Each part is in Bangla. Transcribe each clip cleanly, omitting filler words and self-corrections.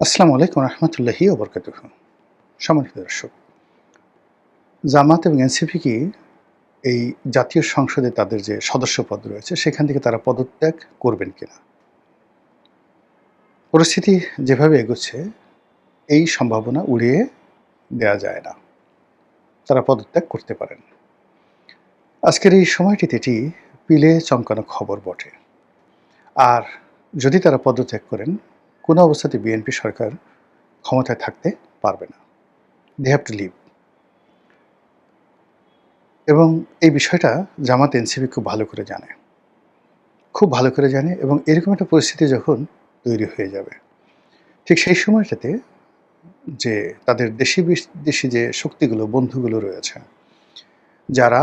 আসসালামু আলাইকুম রহমতুল্লাহি ওবরকাতুহ। সম্মানিত দর্শক, জামাত এবং এনসিপি কি এই জাতীয় সংসদে তাদের যে সদস্য পদ রয়েছে সেখান থেকে তারা পদত্যাগ করবেন কিনা? পরিস্থিতি যেভাবে এগোচ্ছে এই সম্ভাবনা উড়িয়ে দেয়া যায় না। তারা পদত্যাগ করতে পারেন। আজকের এই সময়টিতে এটি পিলে চমকানো খবর বটে। আর যদি তারা পদত্যাগ করেন, কোনো অবস্থাতে বিএনপি সরকার ক্ষমতায় থাকতে পারবে না। They have to leave. এবং এই বিষয়টা জামাত এনসিপি খুব ভালো করে জানে। খুব ভালো করে জানে এবং এরকম একটা পরিস্থিতি যখন তৈরি হয়ে যাবে, ঠিক সেই সময়টাতে যে তাদের দেশি যে শক্তিগুলো, বন্ধুগুলো রয়েছে, যারা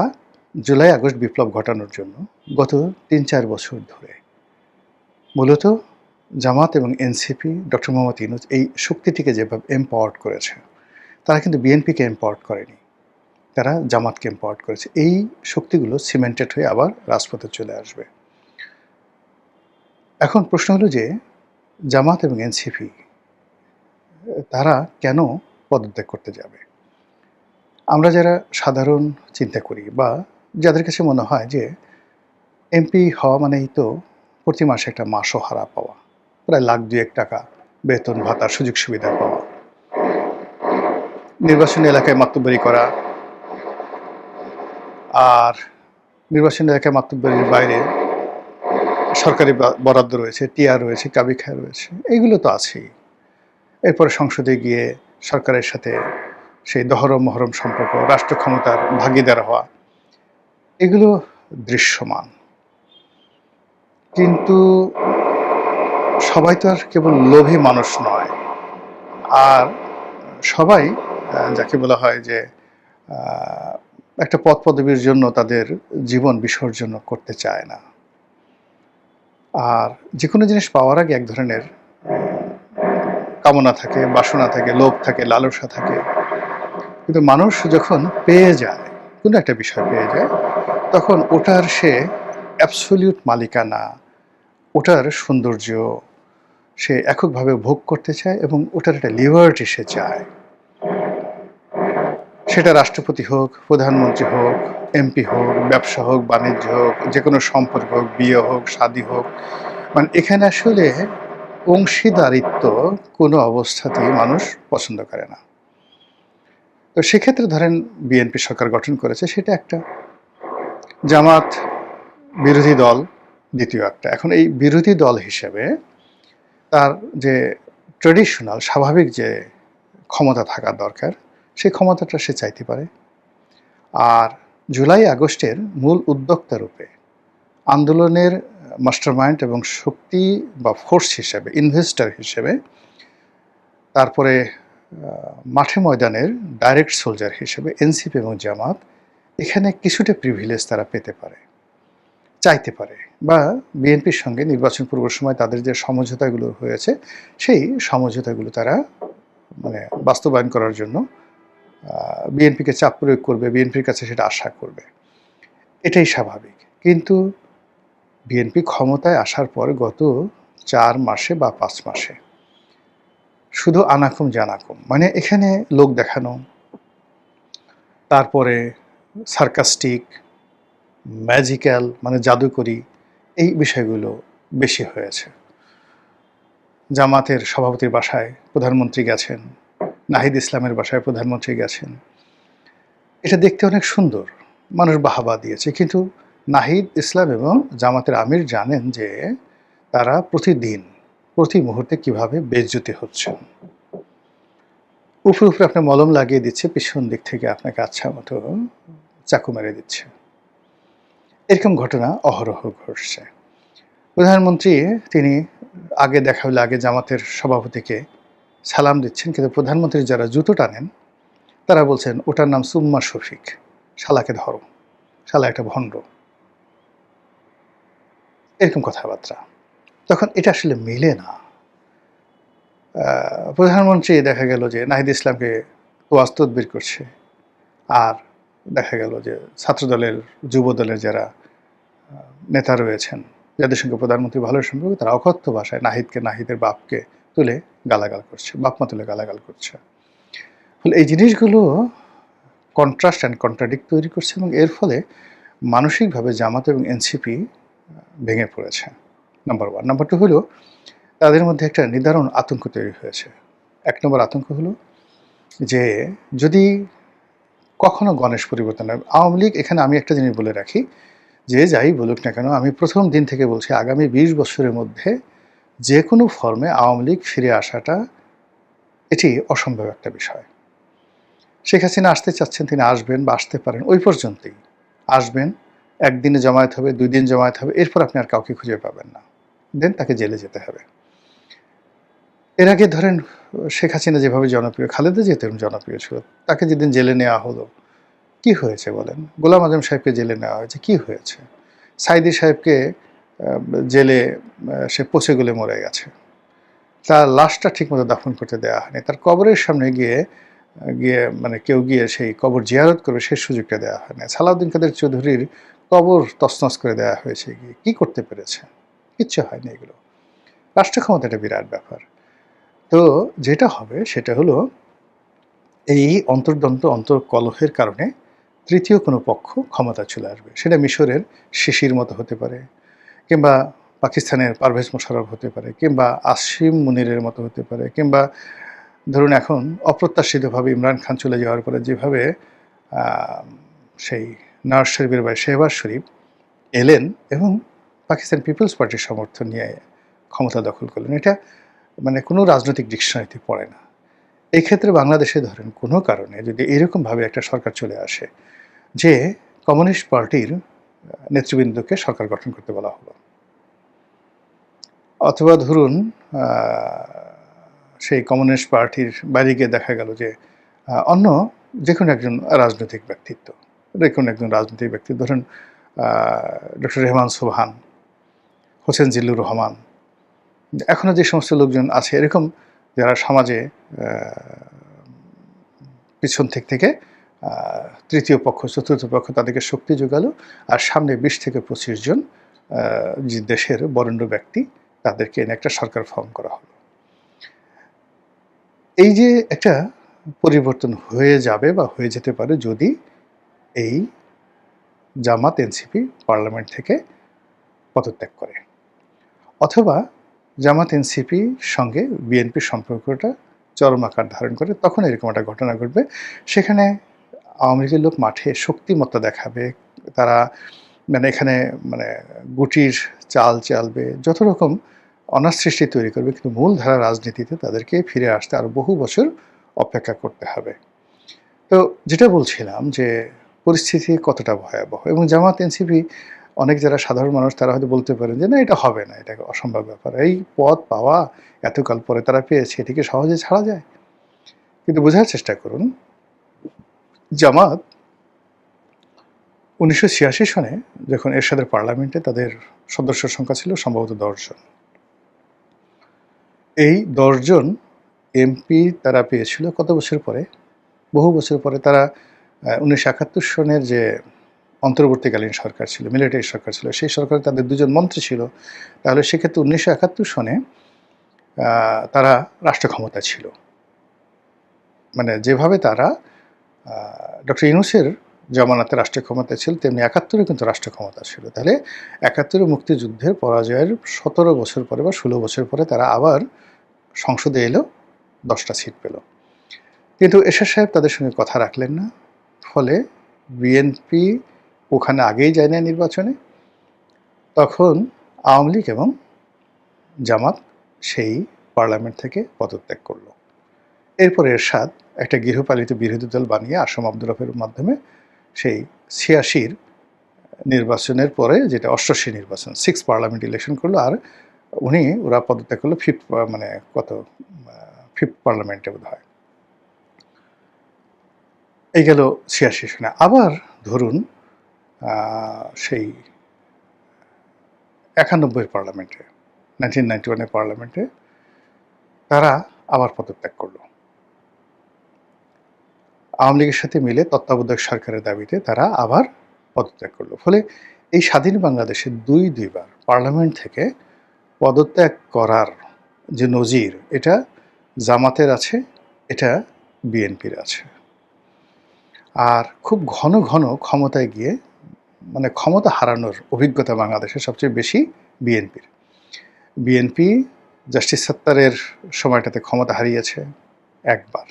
জুলাই আগস্ট বিপ্লব ঘটানোর জন্য গত ৩-৪ বছর ধরে মূলত জামাত এবং এনসিপি, ডক্টর মোহাম্মদ ইউনূস এই শক্তিটিকে যেভাবে এম্পাওয়ার্ড করেছে, তারা কিন্তু বিএনপিকে এম্পাওয়ার্ড করেনি। তারা জামাতকে এম্পাওয়ার্ড করেছে। এই শক্তিগুলো সিমেন্টেড হয়ে আবার রাজপথে চলে আসবে। এখন প্রশ্ন হলো যে জামাত এবং এনসিপি তারা কেন পদত্যাগ করতে যাবে? আমরা যারা সাধারণ চিন্তা করি বা যাদের কাছে মনে হয় যে এমপি হওয়া মানেই তো প্রতি মাসে একটা মাসোহারা পাওয়া, প্রায় লাখ ২-১ টাকা বেতন ভাতার সুযোগ সুবিধা পাওয়া, নির্বাচনী এলাকায় মাতব্বরি করা, আর নির্বাচনী এলাকায় মাতব্বরির বাইরে সরকারি বরাদ্দ রয়েছে, টিআর রয়েছে, কাবিখা রয়েছে, এইগুলো তো আছেই। এরপরে সংসদে গিয়ে সরকারের সাথে সেই দহরম মহরম সম্পর্ক, রাষ্ট্র ক্ষমতার ভাগিদার হওয়া, এগুলো দৃশ্যমান। কিন্তু সবাই তো আর কেবল লোভী মানুষ নয়। আর সবাই যাকে বলা হয় যে একটা পদ পদবীর জন্য তাদের জীবন বিসর্জন করতে চায় না। আর যে কোনো জিনিস পাওয়ার আগে এক ধরনের কামনা থাকে, বাসনা থাকে, লোভ থাকে, লালসা থাকে। কিন্তু মানুষ যখন পেয়ে যায়, কোনো একটা বিষয় পেয়ে যায়, তখন ওটার সে অ্যাবসলিউট মালিকানা, ওটার সৌন্দর্য সে এককভাবে ভোগ করতে চায় এবং ওটার একটা লিবার্টি সে চায়। সেটা রাষ্ট্রপতি হোক, প্রধানমন্ত্রী হোক, এমপি হোক, ব্যবসা হোক, বাণিজ্য হোক, যে কোনো সম্পর্ক হোক, বিয়ে হোক, শাদী হোক, মানে এখানে আসলে অংশীদারিত্ব কোনো অবস্থাতেই মানুষ পছন্দ করে না। তো সেক্ষেত্রে ধরেন বিএনপি সরকার গঠন করেছে, সেটা একটা। জামাত বিরোধী দল দ্বিতীয় একটা। এখন এই বিরোধী দল হিসেবে তার যে ট্র্যাডিশনাল স্বাভাবিক যে ক্ষমতা থাকা দরকার, সেই ক্ষমতাটা সে চাইতে পারে। আর জুলাই আগস্টের মূল উদ্যোক্তা রূপে আন্দোলনের মাস্টারমাইন্ড এবং শক্তি বা ফোর্স হিসেবে, ইনভেস্টর হিসেবে, তারপরে মাঠে ময়দানের ডাইরেক্ট সোলজার হিসেবে এনসিপি এবং জামাত এখানে কিছুটা প্রিভিলেজ তারা পেতে পারে, চাইতে পারে। বা বিএনপির সঙ্গে নির্বাচন পূর্ব সময় তাদের যে সমঝোতাগুলো হয়েছে, সেই সমঝোতাগুলো তারা মানে বাস্তবায়ন করার জন্য বিএনপিকে চাপ প্রয়োগ করবে, বিএনপির কাছে সেটা আশা করবে। এটাই স্বাভাবিক। কিন্তু বিএনপি ক্ষমতায় আসার পর গত ৪ মাসে বা ৫ মাসে শুধু আনাকুম জানাকুম, মানে এখানে লোক দেখানো, তারপরে সার্কাস্টিক, ম্যাজিক্যাল মানে জাদুকরি, এই বিষয়গুলো বেশি হয়েছে। জামাতের সভাপতির বাসায় প্রধানমন্ত্রী গেছেন, নাহিদ ইসলামের বাসায় প্রধানমন্ত্রী গেছেন। এটা দেখতে অনেক সুন্দর, মানুষ বাহবা দিয়েছে। কিন্তু নাহিদ ইসলাম এবং জামাতের আমির জানেন যে তারা প্রতিদিন, প্রতি মুহূর্তে কিভাবে বেইজ্জতি হচ্ছেন। উপরে উপরে আপনার মলম লাগিয়ে দিচ্ছে, পিছন দিক থেকে আপনাকে আচ্ছা মতো চাকু মেরে দিচ্ছে। এরকম ঘটনা অহরহ ঘটছে। প্রধানমন্ত্রী তিনি আগে দেখা হলে আগে জামাতের সভাপতিকে সালাম দিচ্ছেন, কিন্তু প্রধানমন্ত্রী যারা জুতো টানেন তারা বলছেন ওটার নাম সুম্মা শফিক, শালাকে ধরো, শালা একটা ভণ্ড, এরকম কথাবার্তা। তখন এটা আসলে মিলে না। প্রধানমন্ত্রী দেখা গেল যে নাহিদ ইসলামকে ওয়াজ তদবির করছে, আর দেখা গেল যে ছাত্রদলের, যুবদলের যারা নেতা রয়েছেন, যাদের সঙ্গে প্রধানমন্ত্রী ভালো সম্পর্ক, তারা অকথ্য ভাষায় নাহিদকে, নাহিদের বাপকে তুলে গালাগাল করছে, বাপমা তুলে গালাগাল করছে। ফলে এই জিনিসগুলো কন্ট্রাস্ট অ্যান্ড কন্ট্রাডিক্ট তৈরি করছে এবং এর ফলে মানসিকভাবে জামাত এবং এনসিপি ভেঙে পড়েছে, নাম্বার 1। নাম্বার 2 হলো তাদের মধ্যে একটা নিদারুণ আতঙ্ক তৈরি হয়েছে। 1 নম্বর আতঙ্ক হলো যে যদি কখনো গণেশ পরিবর্তন হয়, আওয়ামী লীগ, এখানে আমি একটা জিনিস বলে রাখি, যে যাই বলুক না কেন, আমি প্রথম দিন থেকে বলছি আগামী 20 বছরের মধ্যে যে কোনো ফর্মে আওয়ামী লীগ ফিরে আসাটা এটি অসম্ভব একটা বিষয়। শেখ হাসিনা আসতে চাচ্ছেন, তিনি আসবেন বা আসতে পারেন, ওই পর্যন্তই আসবেন। 1 দিনে জমায়েত হবে, 2 দিন জমায়েত হবে, এরপর আপনি আর কাউকে খুঁজে পাবেন না, দেন তাকে জেলে যেতে হবে। এর আগে ধরেন শেখ হাসিনা যেভাবে জনপ্রিয়, খালেদা জিয়া তেমন জনপ্রিয় ছিল, তাকে যেদিন জেলে নেওয়া হলো কি হয়েছে বলেন? গোলাম আজম সাহেবকে জেলে নেওয়া হয়েছে, কি হয়েছে? সাইদি সাহেবকে জেলে সে পচে গলে মরে গেছে, তার লাশটা ঠিকমতো দাফন করতে দেওয়া হয়নি, তার কবরের সামনে গিয়ে গিয়ে মানে কেউ গিয়ে সেই কবর জিয়ারত করবে সেই সুযোগটা দেওয়া হয় না। সালাউদ্দিন কাদের চৌধুরীর কবর তছনছ করে দেওয়া হয়েছে, গিয়ে কী করতে পেরেছে? কিচ্ছু হয়নি। এগুলো রাষ্ট্র ক্ষমতা একটা বিরাট ব্যাপার। তো যেটা হবে সেটা হলো এই অন্তর্দ্বন্দ্ব অন্তর্কলহের কারণে তৃতীয় কোনো পক্ষ ক্ষমতা চলে আসবে। সেটা মিশরের সিসির মতো হতে পারে, কিংবা পাকিস্তানের পারভেজ মোশাররফ হতে পারে, কিংবা আসিম মুনিরের মতো হতে পারে, কিংবা ধরুন এখন অপ্রত্যাশিতভাবে ইমরান খান চলে যাওয়ার পরে যেভাবে সেই নওয়াজ শরীফের ভাই শেহবাজ শরীফ এলেন এবং পাকিস্তান পিপলস পার্টির সমর্থন নিয়ে ক্ষমতা দখল করলেন, এটা মানে কোনো রাজনৈতিক ডিকশনারিতে পড়ে না। এই ক্ষেত্রে বাংলাদেশে ধরেন কোনো কারণে যদি এরকমভাবে একটা সরকার চলে আসে যে কমিউনিস্ট পার্টির নেতৃবৃন্দকে সরকার গঠন করতে বলা হলো, অথবা ধরুন সেই কমিউনিস্ট পার্টির বাইরে গিয়ে দেখা গেল যে অন্য যে কোনো একজন রাজনৈতিক ব্যক্তিত্ব, ধরুন ডক্টর রেহমান সোবহান, হোসেন জিল্লুর রহমান, এখনও যে সমস্ত লোকজন আছে এরকম যারা সমাজে পিছন থেকে তৃতীয় পক্ষ চতুর্থ পক্ষ তাদেরকে শক্তি যোগালো, আর সামনে 20 থেকে 25 জন যে দেশের বরেণ্য ব্যক্তি তাদেরকে এনে একটা সরকার ফর্ম করা হলো। এই যে একটা পরিবর্তন হয়ে যাবে বা হয়ে যেতে পারে যদি এই জামাত এনসিপি পার্লামেন্ট থেকে পদত্যাগ করে, অথবা জামাত এনসিপির সঙ্গে বিএনপির সম্পর্কটা চরম আকার ধারণ করে, তখন এরকম একটা ঘটনা ঘটবে। সেখানে আওয়ামী লীগের লোক মাঠে শক্তিমত্তা দেখাবে, তারা মানে এখানে মানে গুটির চাল চালবে, যত রকম অনাসৃষ্টি তৈরি করবে, কিন্তু মূলধারা রাজনীতিতে তাদেরকে ফিরে আসতে আরও বহু বছর অপেক্ষা করতে হবে। তো যেটা বলছিলাম যে পরিস্থিতি কতটা ভয়াবহ, এবং জামাত এনসিপি অনেক যারা সাধারণ মানুষ তারা হয়তো বলতে পারেন যে না এটা হবে না, এটা অসম্ভব ব্যাপার, এই পদ পাওয়া এতকাল পরে তারা পেয়েছে, এটিকে সহজে ছাড়া যায়? কিন্তু বোঝার চেষ্টা করুন, জামাত 1986 সনে যখন এরশাদের পার্লামেন্টে তাদের সদস্য সংখ্যা ছিল সম্ভবত 10 জন, এই 10 জন এমপি তারা পেয়েছিল কত বছর পরে? বহু বছর পরে। তারা 1971 সনের যে অন্তর্বর্তীকালীন সরকার ছিল, মিলিটারি সরকার ছিল, সেই সরকারে তাদের 2 জন মন্ত্রী ছিল। তাহলে সেক্ষেত্রে 1971 সনে তারা রাষ্ট্র ক্ষমতা ছিল। মানে যেভাবে তারা ডক্টর ইউনূসের জামানাতে রাষ্ট্রীয় ক্ষমতা ছিল, তেমনি 71-এ কিন্তু রাষ্ট্র ক্ষমতা ছিল। তাহলে 71-এ মুক্তিযুদ্ধের পরাজয়ের 17 বছর পরে বা 16 বছর পরে তারা আবার সংসদে এলো, 10টা সিট পেল। কিন্তু এরশাদ সাহেব তাদের সঙ্গে কথা রাখলেন না, ফলে বিএনপি ওখানে আগেই যায় না নির্বাচনে, তখন আওয়ামী লীগ এবং জামাত সেই পার্লামেন্ট থেকে পদত্যাগ করলো। এরপরে এরশাদ একটা গৃহপালিত বিরোধী দল বানিয়ে আসম আব্দুর রফের মাধ্যমে সেই 86-র নির্বাচনের পরে, যেটা 88 নির্বাচন, 6 পার্লামেন্ট ইলেকশন করলো, আর ওরা পদত্যাগ করলো 5th পার্লামেন্টে বোধ হয়। এই গেল 86 সনে। আবার ধরুন সেই 91-এর পার্লামেন্টে, 1991-এর পার্লামেন্টে তারা আবার পদত্যাগ করলো। আওয়ামী লীগের সাথে মিলে তত্ত্বাবধায়ক সরকারের দাবিতে তারা আবার পদত্যাগ করলো। ফলে এই স্বাধীন বাংলাদেশে দুইবার পার্লামেন্ট থেকে পদত্যাগ করার যে নজির, এটা জামাতের আছে, এটা বিএনপির আছে। আর খুব ঘন ঘন ক্ষমতায় গিয়ে মানে ক্ষমতা হারানোর অভিজ্ঞতা বাংলাদেশে সবচেয়ে বেশি বিএনপির। বিএনপি জাস্টিস সাত্তারের সময়টাতে ক্ষমতা হারিয়েছে একবার।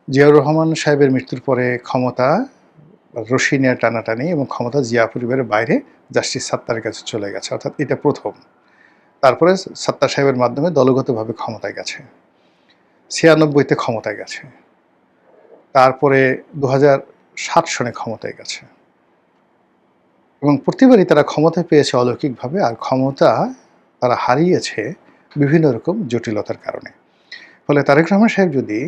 জিয়াউর রহমান সাহেবের মৃত্যুর পরে ক্ষমতা রশি নিয়ে টানাটানি এবং ক্ষমতা জিয়া পরিবারের বাইরে জাস্টিস সাত্তারের কাছে চলে গেছে, অর্থাৎ এটা প্রথম। তারপরে সাত্তার সাহেবের মাধ্যমে দলগতভাবে ক্ষমতায় গেছে, 96-তে ক্ষমতায় গেছে, তারপরে 2007 সনে ক্ষমতায় গেছে এবং প্রতিবারই তারা ক্ষমতায় পেয়েছে অলৌকিকভাবে, আর ক্ষমতা তারা হারিয়েছে বিভিন্ন রকম জটিলতার কারণে। ফলে তারেক রহমান সাহেব যদি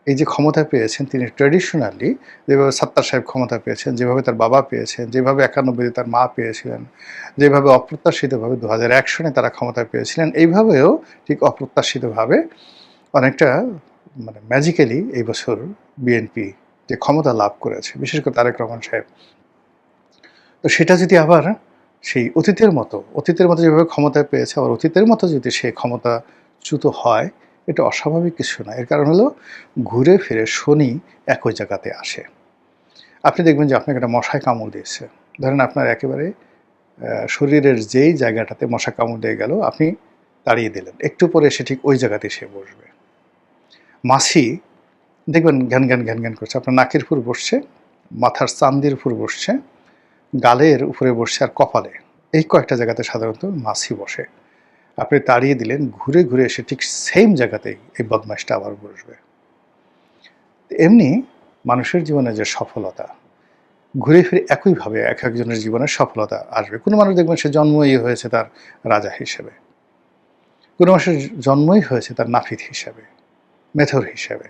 এই যে ক্ষমতা পেয়েছেন, তিনি ট্র্যাডিশনালি যেভাবে সাত্তার সাহেব ক্ষমতা পেয়েছেন, যেভাবে তার বাবা পেয়েছেন, যেভাবে 91-তে তার মা পেয়েছিলেন, যেভাবে অপ্রত্যাশিতভাবে 2001 সনে তারা ক্ষমতা পেয়েছিলেন, এইভাবেও ঠিক অপ্রত্যাশিতভাবে অনেকটা মানে ম্যাজিক্যালি এই বছর বিএনপি যে ক্ষমতা লাভ করেছে, বিশেষ করে তারেক রহমান সাহেব, তো সেটা যদি আবার সেই অতীতের মতো যেভাবে ক্ষমতায় পেয়েছে, আবার অতীতের মতো যদি সে ক্ষমতাচ্যুত হয়, এটা অস্বাভাবিক কিছু না। এর কারণ হলো ঘুরে ফিরে শনি একই জায়গাতে আসে। আপনি দেখবেন যে আপনাকে একটা মশায় কামড় দিয়েছে, ধরেন আপনার একেবারে শরীরের যেই জায়গাটাতে মশা কামড় দিয়ে গেল আপনি তাড়িয়ে দিলেন, একটু পরে সে ঠিক ওই জায়গাতে সে বসবে। মাছি দেখবেন ঘ্যান ঘ্যান ঘ্যান ঘ্যান করছে, আপনার নাকের উপর বসছে, মাথার চান্দির উপর বসছে, গালের উপরে বসছে, আর কপালে, এই কয়েকটা জায়গাতে সাধারণত মাছি বসে। আপনি তাড়িয়ে দিলেন, ঘুরে ঘুরে এসে ঠিক সেম জায়গাতেই এই বদমাইশটা আবার বসবে। এমনি মানুষের জীবনে যে সফলতা, ঘুরে ফিরে একইভাবে এক একজনের জীবনে সফলতা আসবে। কোনো মানুষ দেখবেন সে জন্মই হয়েছে তার রাজা হিসেবে, কোনো মানুষের জন্মই হয়েছে তার নাপিত হিসেবে, মেথর হিসেবে।